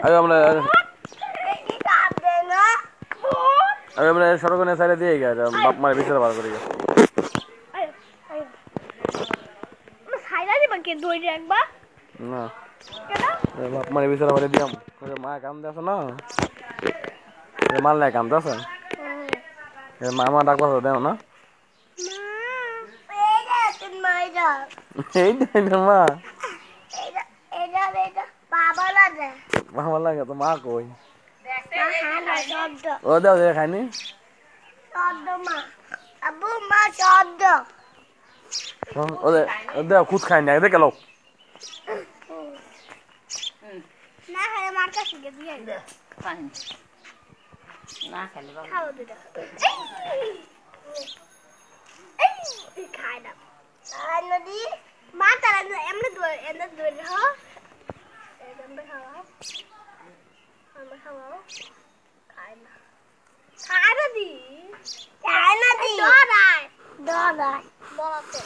আরে আমরা আরে আমরা সরকারের সাইডে দিয়ে গেছে বাপ মারে বিচার বার করে গেছে সাইডা দিবা কে দইরে একবার না বাপ মারে বিচার বার দিলাম মা কাম দেছ না মাল নাই কাম দেছ মামা ডাকবা দেও না এই মা মামা লাগে তো মা কই ও দাও দে খাইনি আবু মা শব্দ ওদের খুদ খাইনি দেখে গেল না খাই মার কাছে গিয়ে দিয়ে না খেলে খাও দুটো এই খাই না আর নদী মা তারা এমনি দৌড় হ এমনি খাওয়া আমরা খাওয়াও খাই না দি দৌড়ায় বলাতে